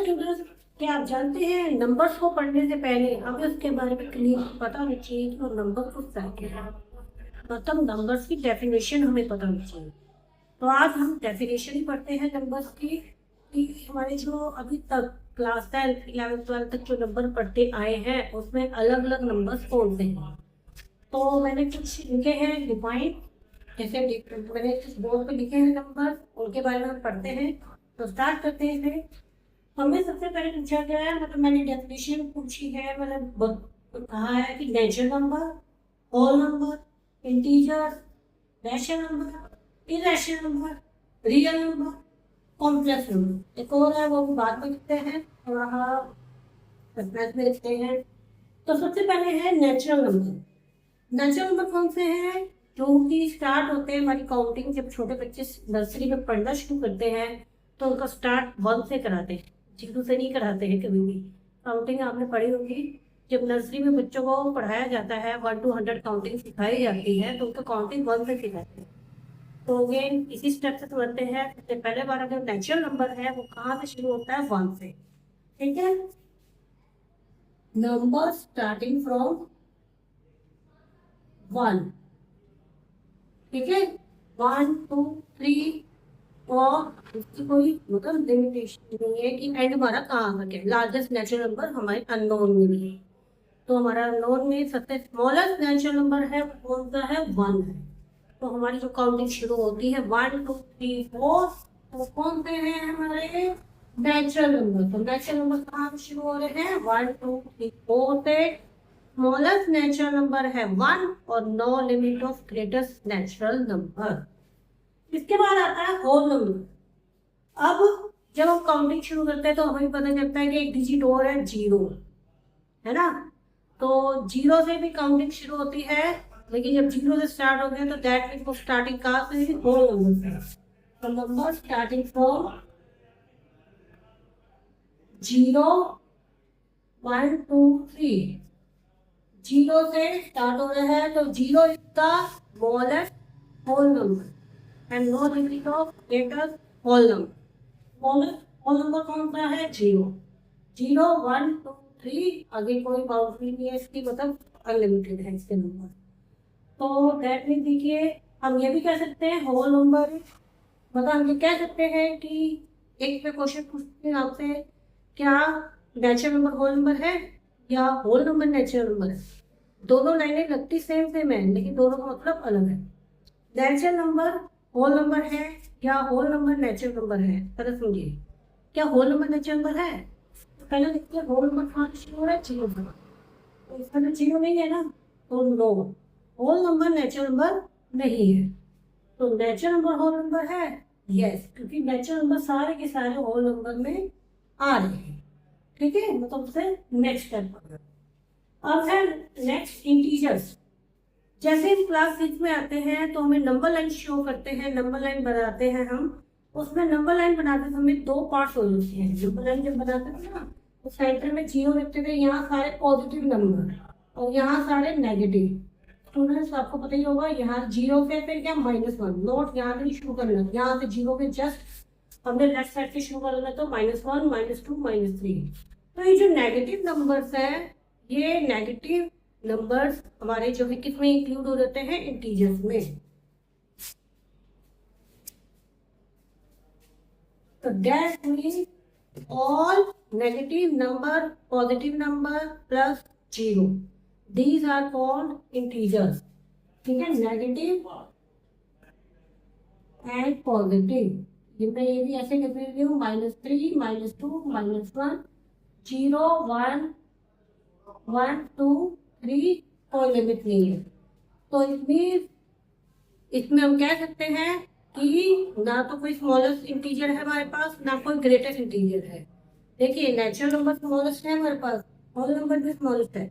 Students, क्या आप जानते हैं नंबर्स को पढ़ने से पहले हमें उसके बारे में क्लियर पता होना चाहिए कि वो नंबर कुछ क्या है। मतलब नंबर्स की डेफिनेशन हमें पता होनी चाहिए। तो आज हम डेफिनेशन ही पढ़ते हैं नंबर्स की कि हमारे जो अभी तक क्लास 10 11 12 तक जो नंबर पढ़ते आए हैं उसमें अलग अलग नंबर्स कौन से हैं। तो मैंने कुछ लिखे हैं डिफाइन, जैसे मैंने कुछ बोर्ड पे लिखे हैं नंबर, उनके बारे में हम पढ़ते हैं। तो स्टार्ट करते हैं फिर। हमें सबसे पहले पूछा गया है, मतलब मैंने डेफिनेशन पूछी है, कहा है कि natural number, whole number, integer, rational number, irrational number, real number, complex number. एक और है वो बाद में लिखते हैं, थोड़ा रेफरेंस में लिखते हैं। तो सबसे पहले है नेचुरल नंबर। नेचुरल नंबर कौन से हैं? जो कि स्टार्ट होते हैं हमारी काउंटिंग, जब छोटे बच्चे नर्सरी में पढ़ना शुरू करते हैं तो उनका स्टार्ट 1 से कराते हैं, 0 से नहीं कराते हैं कभी भी। काउंटिंग आपने पढ़ी होगी, जब नर्सरी में बच्चों को पढ़ाया जाता है 1 to 100 काउंटिंग सिखाई जाती है तो उनको काउंटिंग 1 से सिखाते हैं। तो अगेन इसी स्टेप से समझते हैं। सबसे पहले बार अगर नेचुरल नंबर है वो कहाँ से शुरू होता है? 1 से। ठीक है, नंबर स्टार्टिंग फ्रॉम 1। ठीक है, 1 2 3 और इसकी कोई मतलब लिमिटेशन नहीं है कि एंड हमारा कहाँ तक है। लार्जेस्ट नेचुरल नंबर हमारे अननोन में भी है। तो हमारा अननोन में सबसे स्मॉलेस्ट नेचुरल नंबर है वो कौन सा है? 1 है। तो हमारी जो काउंटिंग शुरू होती है 1 2 3 4, तो कौन से हैं हमारे नेचुरल नंबर? तो नेचुरल नंबर कहाँ से शुरू हो रहे हैं? 1 2 3 4 से। स्मॉलेस्ट नेचुरल नंबर है 1 और no limit of greatest natural number. इसके बाद आता है होल नंबर। अब जब हम काउंटिंग शुरू करते हैं तो हमें पता चलता है कि एक डिजिट और है 0, है ना। तो 0 से भी काउंटिंग शुरू होती है, लेकिन जब 0 से स्टार्ट हो गया तो दैट मीन्स वो स्टार्टिंग कहाँ से? होल नंबर से। तो नंबर स्टार्टिंग फ्रॉम 0 1 2 3, 0 से स्टार्ट हो रहा है तो 0 is the smallest whole number and no limit of greater whole number. Smallest whole number कौन सा है? 0 0 1 2 3, आगे कोई बाउंड्री नहीं है इसकी, मतलब अनलिमिटेड है इसके नंबर। तो दैट मीन देखिए हम ये भी कह सकते हैं होल नंबर, मतलब हम ये कह सकते हैं कि एक पे क्वेश्चन पूछते हैं आपसे, क्या नेचुरल नंबर होल नंबर है या होल नंबर नेचुरल नंबर है? दोनों लाइनें लगती सेम सेम है लेकिन दोनों का मतलब अलग है। नेचुरल नंबर होल नंबर है या होल नंबर नेचुरल नंबर है? पता समझिए, क्या होल नंबर नेचुरल नंबर है? तो पहले देखते हैं होल नंबर कहाँ से शुरू हो रहा है? 0 से। तो इसका तो 0 नहीं है ना, तो no, whole number natural number नहीं है। तो नेचुरल नंबर होल नंबर है? यस, क्योंकि नेचुरल नंबर सारे के सारे होल नंबर में आ रहे हैं। ठीक है, मतलब उससे नेक्स्ट स्टेप। अब है नेक्स्ट इंटीजर्स। जैसे हम क्लास 6 में आते हैं तो हमें नंबर लाइन शो करते हैं, नंबर लाइन बनाते हैं हम। उसमें नंबर लाइन बनाते समय 2 पार्ट्स हो जाते हैं। नंबर लाइन जब बनाते थे ना तो सेंटर में 0 रखते थे, यहाँ सारे पॉजिटिव नंबर और यहाँ सारे नेगेटिव। स्टूडेंट्स आपको पता ही होगा, यहाँ 0 से फिर क्या -1। नोट यहाँ से शुरू करना, यहाँ से 0 के जस्ट हमने लेफ्ट साइड से शुरू करना, तो -1 -2 -3। तो ये जो नेगेटिव नंबर्स है, ये नेगेटिव नंबर्स हमारे जो है किसमें इंक्लूड हो जाते हैं? इंटीजर्स में। तो that means all negative number positive number plus 0, these are called integers. ठीक है, नेगेटिव एंड पॉजिटिव। ये मैं ये भी ऐसे लिख रही हूँ, -3 -2 -1 0 1 1 2 3, कोई लिमिट नहीं है। तो इसमें हम कह सकते हैं कि ना तो कोई स्मॉलेस्ट इंटीजर है हमारे पास, ना कोई ग्रेटेस्ट इंटीजर है। देखिए नेचुरल नंबर स्मॉलेस्ट है हमारे पास, होल नंबर भी स्मॉलेस्ट है,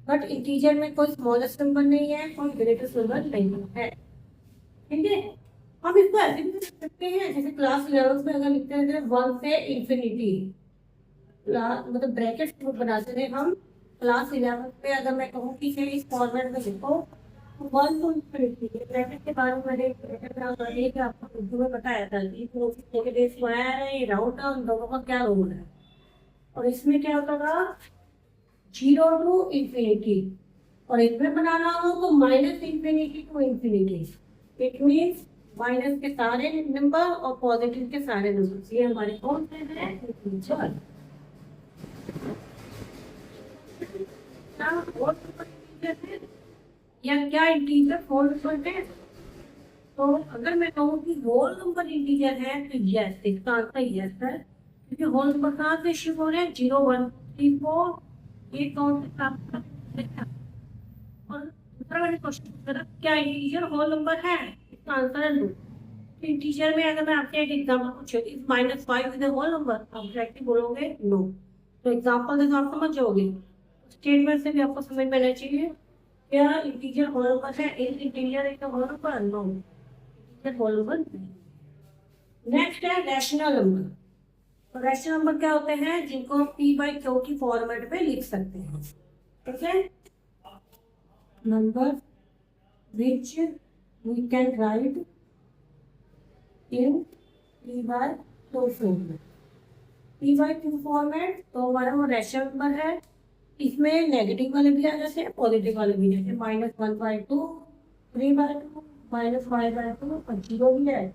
बट इंटीजर में कोई स्मॉलेस्ट नंबर नहीं है, कोई ग्रेटेस्ट नंबर नहीं है। ठीक है, हम इसको ऐसे भी लिख सकते हैं, जैसे क्लास 11 में अगर लिखते हैं 1 से इंफिनिटी, मतलब ब्रैकेट बनाते थे हम क्लास 11 में। अगर मैं कहूँ कि इस फॉर्मेट में लिखो 1 to इंफिनिटी, ब्रैकेट के बारे में मैंने आपको उर्दू में बताया था कि स्क्वायर है, ये राउंड है, उन दोनों का क्या रोल है। और इसमें क्या होता था 0 टू इंफिनिटी, और इसमें बनाना हो तो minus infinity to infinity. It means minus के सारे नंबर और पॉजिटिव के सारे नंबर, ये हमारे कौन से हैं इंटीजर। या क्या इंटीजर होल नंबर है? तो अगर मैं कहूँ कि होल नंबर इंटीजर है तो यस, इसका आंसर यस है, क्योंकि होल नंबर कहाँ से शुरू हो रहे हैं 0 1 3 4, ये कौन से आपका। और दूसरा मैंने क्वेश्चन करा क्या इंटीजर होल नंबर है, इसका आंसर है नो। इंटीजर में अगर मैं आपसे एक एग्जांपल पूछूं if -5 is a whole number, आप डायरेक्टली बोलोगे नो। तो एग्जांपल से आप समझ जाओगे, स्टेटमेंट से भी आपको समझ में आना चाहिए क्या इंटीजर होल नंबर है। इंटीजर एक whole number, no integer whole number नहीं। नेक्स्ट है रैशनल नंबर। तो रैशनल नंबर क्या होते हैं जिनको हम p/q की फॉर्मेट में लिख सकते हैं, ठीक है। Number which we can write in p/q format। p/q format तो हमारा वो रैशनल नंबर है, इसमें नेगेटिव वाले भी आ जाते हैं पॉजिटिव वाले भी, जैसे -1/2, 3/2, -5/2 और 0 भी है।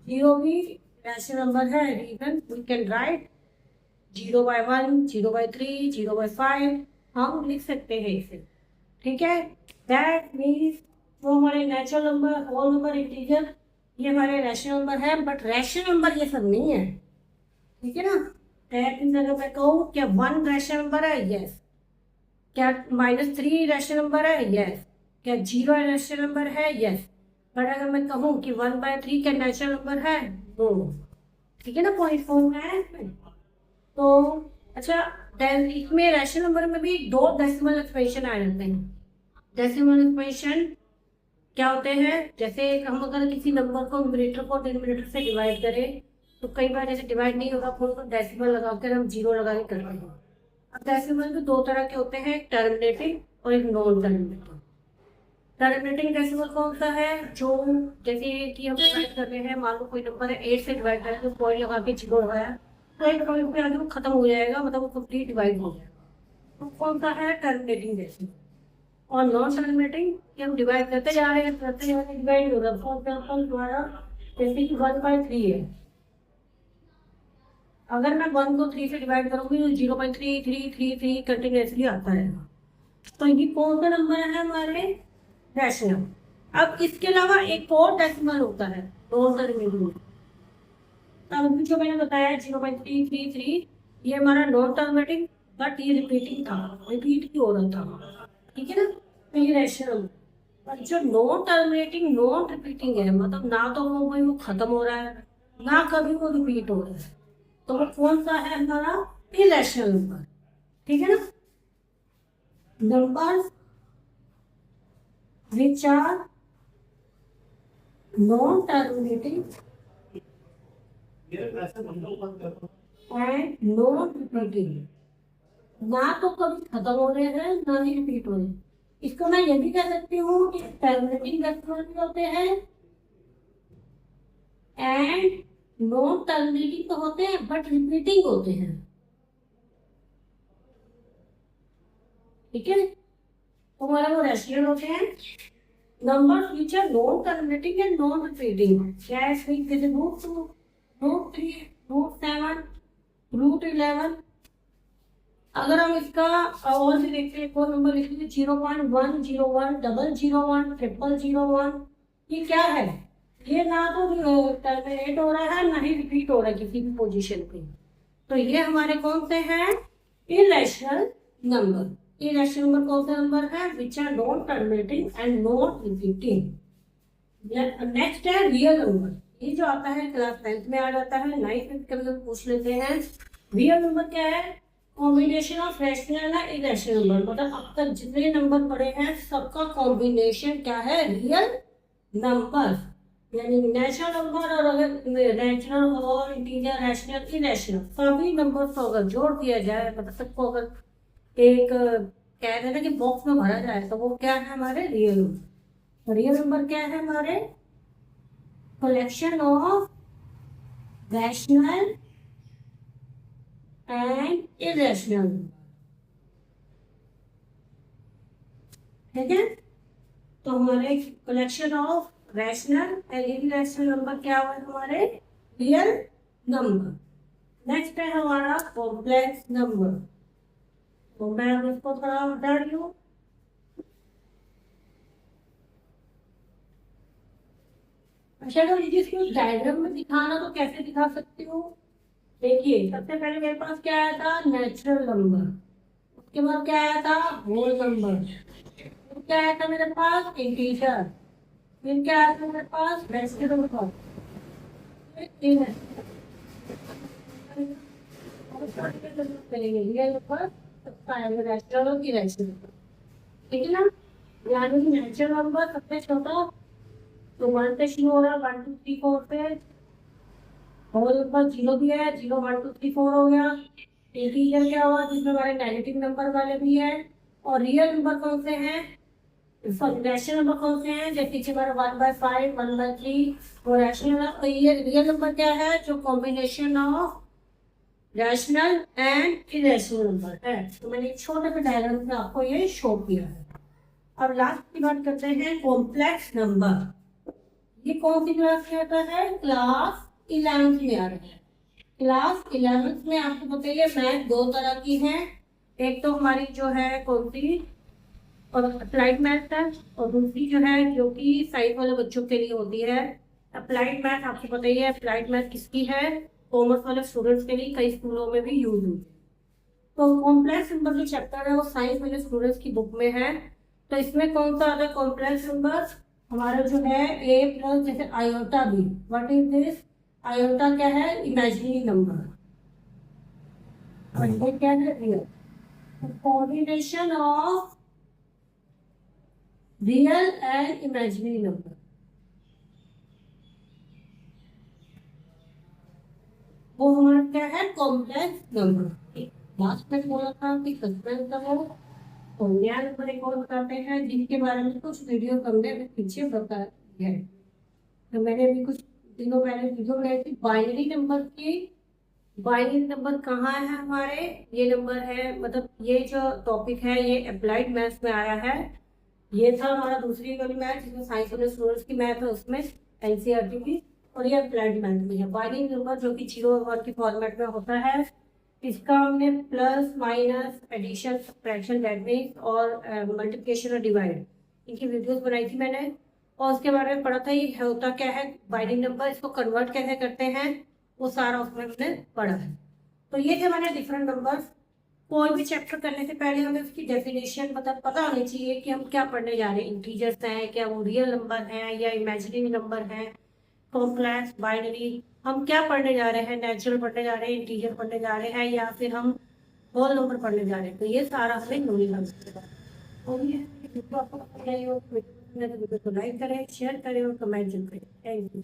0 भी रैशनल नंबर है, रीजन वी कैन राइट 0/1, 0/3, 0/5 हम लिख सकते हैं इसे, ठीक है। दैट मीन्स वो हमारे natural number, whole number, integer ये हमारे रैशनल नंबर है, बट रैशनल नंबर ये सब नहीं है, ठीक है ना। दैट मीन्स अगर मैं कहूँ क्या 1 रैशनल नंबर है, यस। क्या -3 रैशनल नंबर है, यस। क्या 0 रैशनल नंबर है, यस। बट अगर मैं कहूँ कि 1/3 क्या नेचुरल नंबर है, नो, ठीक है ना, पॉइंट फॉर्म है। तो अच्छा, इसमें रैशनल नंबर में भी 2 डेसिमल एक्सप्रेशन आ जाते हैं। डेसिमल एक्सप्रेशन क्या होते हैं, जैसे हम अगर किसी नंबर को न्यूमरेटर को डिनोमिनेटर से डिवाइड करें तो कई बार जैसे डिवाइड नहीं होगा फिर उसको डेसिमल लगाकर हम 0 लगा के करते हैं। अब डेसिमल भी 2 तरह के होते हैं, एक टर्मिनेटिंग और एक नॉन टर्मिनेटिंग। टर्मिनेटिंग डेसिमल कौन सा है, जो जैसे कि हम डिवाइड कर रहे हैं, मान लो कोई नंबर है 8 से डिवाइड करें तो पॉइंट लगा के 0 लगाया तो एक पॉइंट पे आगे वो खत्म हो जाएगा, मतलब वो कंप्लीट डिवाइड हो गया, तो कौन सा है टर्मिनेटिंग डेसिमल। और नॉन टर्मिनेटिंग कि हम डिवाइड करते जा रहे हैं, करते जा रहे हैं, डिवाइड हो रहा है। फॉर एग्जाम्पल हमारा जैसे कि 1/3 है, अगर मैं 1 को 3 से डिवाइड करूंगी तो 0.3333 कंटिन्यूसली आता है, तो ये कौन सा नंबर है हमारे रैशनल। अब इसके अलावा एक और डेसिमल होता है नॉन टर्मिनेटिंग, अब जो मैंने बताया 0.333 ये हमारा नॉन टर्मिनेटिंग, बट ये रिपीटिंग था, रिपीट ही हो रहा था, ठीक है ना, तो ये रैशनल। और जो नॉन टर्मिनेटिंग नॉन रिपीटिंग है, मतलब ना तो वो कोई वो खत्म हो रहा है ना कभी वो रिपीट हो रहा है, तो वो कौन सा है हमारा इरेशनल नंबर, ठीक है ना। Numbers which are non terminating and non repeating, ना तो कभी खत्म हो रहे हैं ना ही रिपीट हो रहे हैं। इसको मैं ये भी कह सकती हूँ कि टर्मिनेटिंग डेसिमल भी होते हैं एंड नॉन टर्मिनेटिंग तो होते हैं बट रिपीटिंग होते हैं, ठीक है। तो हमारा वो रैशनल होते हैं numbers which are non terminating and non repeating, as we get √2, √3, √7, √11। अगर हम इसका और भी देखते हैं, कोई नंबर लिख लीजिए 0.101, 001, 001, ये क्या है, ये ना तो टर्मिनेट हो रहा है ना ही रिपीट हो रहा है किसी भी पोजीशन पे, तो ये हमारे कौन से हैं इरेशनल नंबर। इरेशनल नंबर कौन सा नंबर है which are non terminating and non repeating. Next है रियल नंबर, ये जो आता है क्लास 10th में आ जाता है, 9th में कभी लोग पूछ लेते हैं। रियल नंबर क्या है, कॉम्बिनेशन ऑफ रैशनल या इरेशनल नंबर, मतलब अब तक जितने नंबर पड़े हैं सबका कॉम्बिनेशन क्या है रियल नंबर, यानी नेचुरल नंबर और अगर नेचुरल और इंटीजर रैशनल इरेशनल सभी नंबर को अगर जोड़ दिया जाए, मतलब सबको अगर एक कह रहे हैं कि बॉक्स में भरा जाए तो वो क्या है हमारे रियल नंबर। रियल नंबर क्या है हमारे collection of rational and irrational. ठीक है, तो हमारे collection of rational and irrational number क्या हुआ हमारे रियल नंबर। नेक्स्ट है हमारा कॉम्प्लेक्स नंबर। तो मैं अब इसको थोड़ा हटा रही हूँ। अच्छा, तो मुझे इसको डायग्राम में दिखाना तो कैसे दिखा सकती हूँ? देखिए, सबसे पहले मेरे पास क्या आया था, नेचुरल नंबर। उसके बाद क्या आया था, होल नंबर। फिर क्या आया था मेरे पास, इंटीजर। फिर क्या आया था मेरे पास, रेसिड्यू नंबर। फिर करेंगे रियल नंबर, नेचुरल की रेशनल। ठीक है ना? यानी कि नेचुरल नंबर सबसे छोटा, तो 1 से शुरू हो रहा है, 1 2 3 4 से। होल नंबर 0 दिया है, 0 1 2 3 4 हो गया। इंटीजर क्या हुआ, जिसमें हमारे नेगेटिव नंबर वाले भी है। और रियल नंबर कौन से हैं, सॉरी रैशनल नंबर कौन से हैं, जैसे कि हमारा 1/5 1/3 वो रैशनल। तो ये रियल नंबर क्या है, जो combination of rational and irrational number है। तो मैंने एक छोटे से डायग्राम में आपको ये शो किया है। अब लास्ट की बात करते हैं, कॉम्प्लेक्स नंबर। ये कौन सी क्लास में आता है, क्लास 11th में आ रहा है। क्लास 11th में आपको बताइए मैथ दो तरह की है। एक तो हमारी जो है कौन सी, और अप्लाइड मैथ है, और दूसरी जो है जो कि साइंस वाले बच्चों के लिए होती है अप्लाइड मैथ। आपको पता ही है अप्लाइड मैथ किसकी है, कॉमर्स वाले स्टूडेंट्स के लिए कई स्कूलों में भी यूज होती है। तो कॉम्प्लेक्स नंबर जो चैप्टर है वो साइंस वाले स्टूडेंट्स की बुक में है। तो इसमें कौन सा आता है कॉम्प्लेक्स नंबर, हमारा जो है ए प्लस, जैसे आयोटा भी, व्हाट इज दिस, आयोटा क्या है, इमेजिनरी नंबर। और ये क्या है, real. Combination of real and imaginary number, वो हमारा क्या है, कॉम्प्लेक्स नंबर। लास्ट में बोला था कि सस्पेंस का वो नया नंबर एक और बताते हैं, जिनके बारे में कुछ वीडियो हमने अभी पीछे बताया है। तो मैंने अभी कुछ दिनों पहले वीडियो बनाई थी बाइनरी नंबर की। बाइनरी नंबर कहाँ है हमारे, ये नंबर है, मतलब ये जो टॉपिक है ये अप्लाइड मैथ्स में आया है। ये था हमारा दूसरी वाली मैथ जिसमें साइंस वाले स्टूडेंट्स की मैथ है, उसमें एनसीईआरटी की। और ये अप्लाइड मैथ में है बाइनरी नंबर, जो कि 0 और 1 के फॉर्मेट में होता है। इसका हमने plus minus addition subtraction that और मल्टीप्लिकेशन और डिवाइड, इनकी वीडियोस बनाई थी मैंने। और उसके बारे में पढ़ा था ये होता क्या है बाइनरी नंबर, इसको कन्वर्ट कैसे करते हैं, वो सारा उसमें हमने पढ़ा है। तो ये थे हमारे डिफरेंट नंबर्स। कोई भी चैप्टर करने से पहले हमें उसकी डेफिनेशन पता होनी चाहिए कि हम क्या पढ़ने जा रहे हैं, इंटीजर्स हैं क्या, वो रियल नंबर हैं या इमेजिनरी नंबर हैं, कॉम्प्लेक्स बाइनरी, हम क्या पढ़ने जा रहे हैं, नेचुरल पढ़ने जा रहे हैं, इंटीजर पढ़ने जा रहे हैं, या फिर हम होल नंबर पढ़ने जा रहे हैं। तो ये सारा हमें नॉलेज लगेगा। तो ये वीडियो आपको पसंद आई हो तो वीडियो को लाइक करें, शेयर करें और कमेंट करें। Thank you.